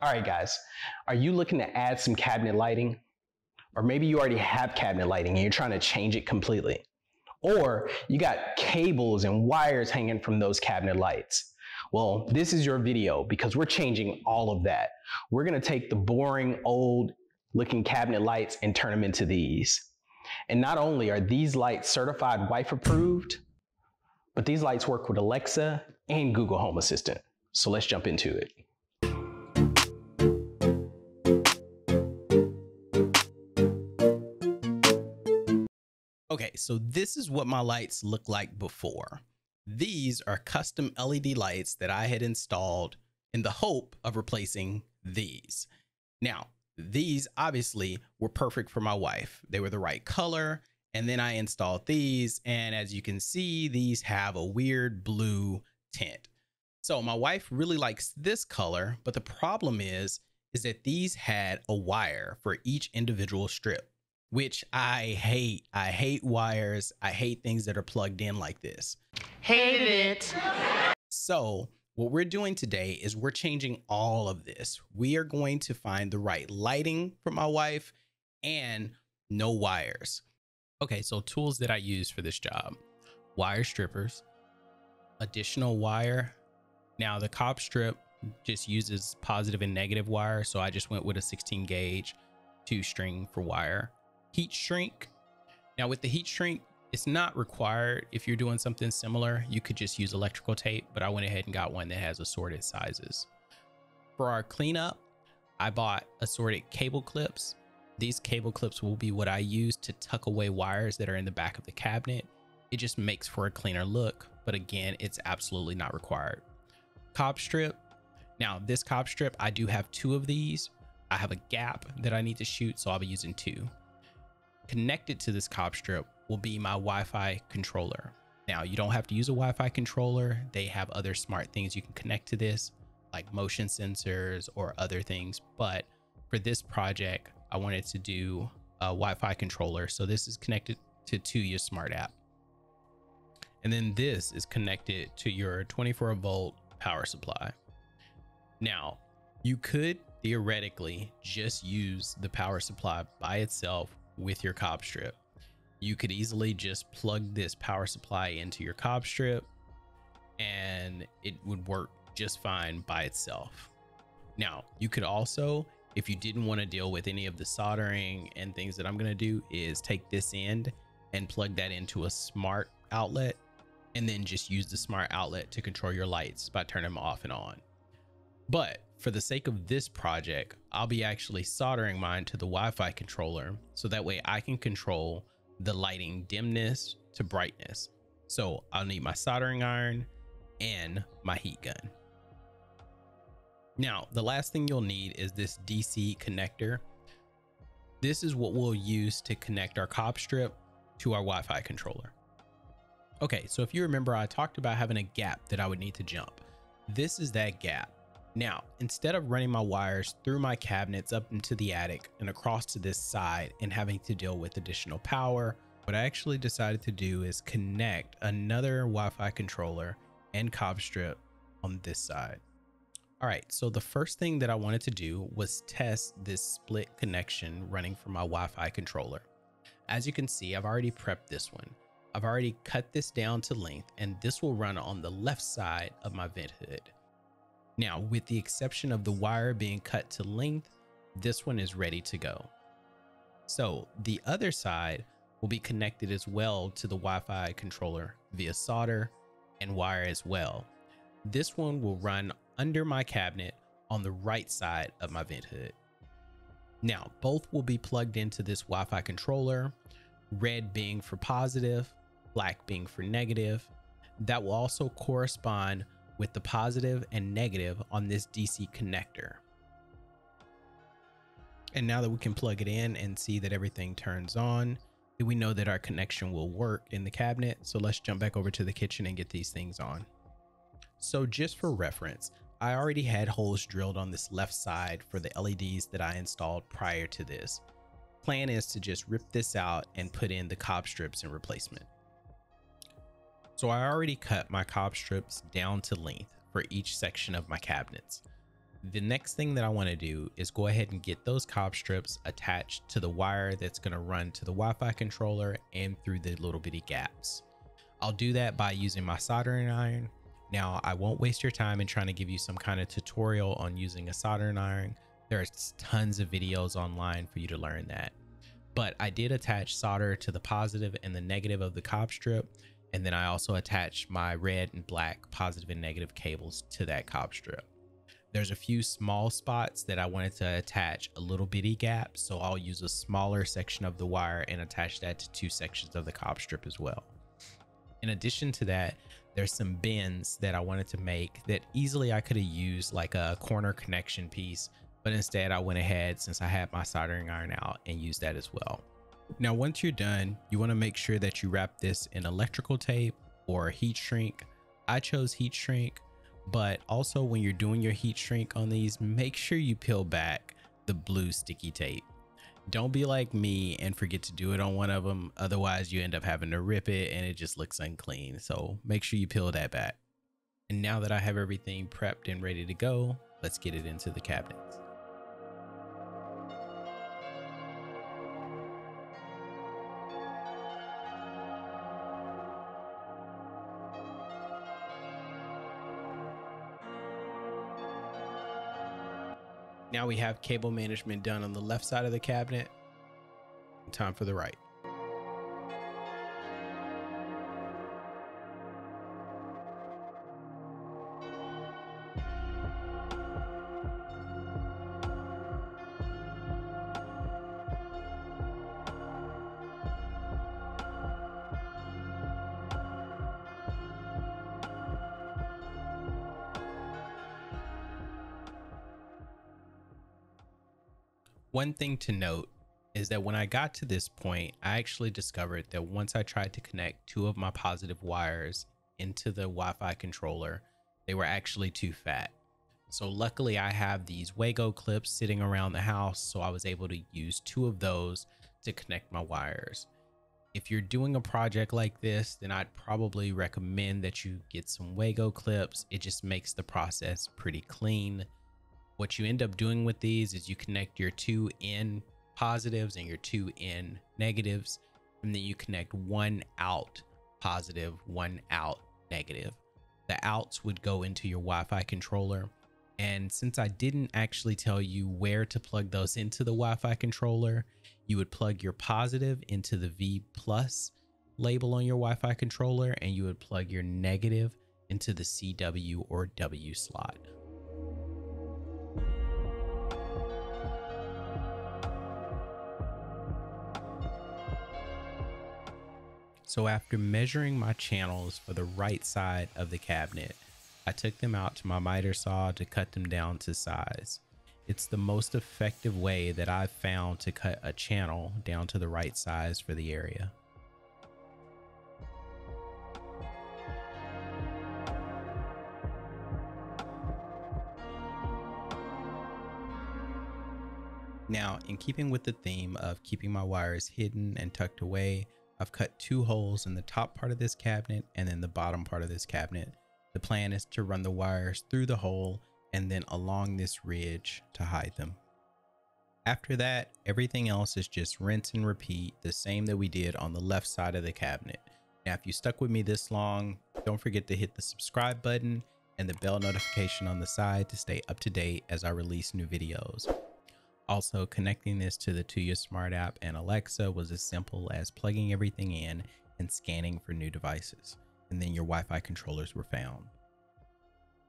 All right, guys, are you looking to add some cabinet lighting? Or maybe you already have cabinet lighting and you're trying to change it completely. Or you got cables and wires hanging from those cabinet lights. Well, this is your video because we're changing all of that. We're gonna take the boring, old looking cabinet lights and turn them into these. And not only are these lights certified Wi-Fi approved, but these lights work with Alexa and Google Home Assistant. So let's jump into it. Okay, so this is what my lights look like before. These are custom LED lights that I had installed in the hope of replacing these. Now, these obviously were perfect for my wife. They were the right color, and then I installed these, and as you can see, these have a weird blue tint. So my wife really likes this color, but the problem is that these had a wire for each individual strip, which I hate. I hate wires. I hate things that are plugged in like this. Hate it. So what we're doing today is we're changing all of this. We are going to find the right lighting for my wife and no wires. Okay, so tools that I use for this job: wire strippers, additional wire. Now the COB strip just uses positive and negative wire, so I just went with a 16 gauge 2-string for wire. Heat shrink. Now with the heat shrink, it's not required. If you're doing something similar, you could just use electrical tape, but I went ahead and got one that has assorted sizes. For our cleanup, I bought assorted cable clips. These cable clips will be what I use to tuck away wires that are in the back of the cabinet. It just makes for a cleaner look, but again, it's absolutely not required. COB strip. Now this COB strip, I do have 2 of these. I have a gap that I need to shoot, so I'll be using 2. Connected to this COB strip will be my Wi-Fi controller. Now you don't have to use a Wi-Fi controller. They have other smart things you can connect to this, like motion sensors or other things. But for this project, I wanted to do a Wi-Fi controller. So this is connected to your smart app. And then this is connected to your 24-volt power supply. Now you could theoretically just use the power supply by itself with your COB strip. You could easily just plug this power supply into your COB strip and it would work just fine by itself. Now you could also, if you didn't want to deal with any of the soldering and things that I'm going to do, is take this end and plug that into a smart outlet and then just use the smart outlet to control your lights by turning them off and on. But for the sake of this project, I'll be actually soldering mine to the Wi-Fi controller, so that way I can control the lighting dimness to brightness. So I'll need my soldering iron and my heat gun. Now, the last thing you'll need is this DC connector. This is what we'll use to connect our COB strip to our Wi-Fi controller. Okay, so if you remember, I talked about having a gap that I would need to jump. This is that gap. Now, instead of running my wires through my cabinets up into the attic and across to this side and having to deal with additional power, what I actually decided to do is connect another Wi-Fi controller and COB strip on this side. All right, so the first thing that I wanted to do was test this split connection running from my Wi-Fi controller. As you can see, I've already prepped this one. I've already cut this down to length, and this will run on the left side of my vent hood. Now, with the exception of the wire being cut to length, this one is ready to go. So the other side will be connected as well to the Wi-Fi controller via solder and wire as well. This one will run under my cabinet on the right side of my vent hood. Now, both will be plugged into this Wi-Fi controller, red being for positive, black being for negative. That will also correspond with the positive and negative on this DC connector. And now that we can plug it in and see that everything turns on, we know that our connection will work in the cabinet. So let's jump back over to the kitchen and get these things on. So just for reference, I already had holes drilled on this left side for the LEDs that I installed prior to this. Plan is to just rip this out and put in the COB strips in replacement. So I already cut my COB strips down to length for each section of my cabinets. The next thing that I want to do is go ahead and get those COB strips attached to the wire that's going to run to the Wi-Fi controller and through the little bitty gaps. I'll do that by using my soldering iron. Now, I won't waste your time in trying to give you some kind of tutorial on using a soldering iron. There's tons of videos online for you to learn that. But I did attach solder to the positive and the negative of the COB strip. And then I also attached my red and black positive and negative cables to that COB strip. There's a few small spots that I wanted to attach a little bitty gap. So I'll use a smaller section of the wire and attach that to 2 sections of the COB strip as well. In addition to that, there's some bends that I wanted to make that easily I could have used like a corner connection piece, but instead I went ahead, since I had my soldering iron out, and used that as well. Now, once you're done, you want to make sure that you wrap this in electrical tape or heat shrink. I chose heat shrink, but also when you're doing your heat shrink on these, make sure you peel back the blue sticky tape. Don't be like me and forget to do it on one of them. Otherwise you end up having to rip it and it just looks unclean. So make sure you peel that back. And now that I have everything prepped and ready to go, let's get it into the cabinets. Now we have cable management done on the left side of the cabinet. Time for the right. One thing to note is that when I got to this point, I actually discovered that once I tried to connect 2 of my positive wires into the Wi-Fi controller, they were actually too fat. So luckily I have these Wago clips sitting around the house, so I was able to use 2 of those to connect my wires. If you're doing a project like this, then I'd probably recommend that you get some Wago clips. It just makes the process pretty clean. What you end up doing with these is you connect your 2 in positives and your 2 in negatives, and then you connect 1 out positive, 1 out negative. The outs would go into your Wi-Fi controller. And since I didn't actually tell you where to plug those into the Wi-Fi controller, you would plug your positive into the V+ label on your Wi-Fi controller, and you would plug your negative into the CW or W slot. So after measuring my channels for the right side of the cabinet, I took them out to my miter saw to cut them down to size. It's the most effective way that I've found to cut a channel down to the right size for the area. Now, in keeping with the theme of keeping my wires hidden and tucked away, I've cut 2 holes in the top part of this cabinet and then the bottom part of this cabinet. The plan is to run the wires through the hole and then along this ridge to hide them. After that, everything else is just rinse and repeat, the same that we did on the left side of the cabinet. Now, if you stuck with me this long, don't forget to hit the subscribe button and the bell notification on the side to stay up to date as I release new videos. Also, connecting this to the Tuya Smart app and Alexa was as simple as plugging everything in and scanning for new devices, and then your Wi-Fi controllers were found.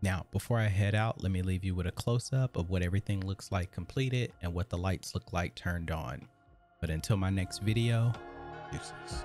Now, before I head out, let me leave you with a close-up of what everything looks like completed and what the lights look like turned on. But until my next video, deuces.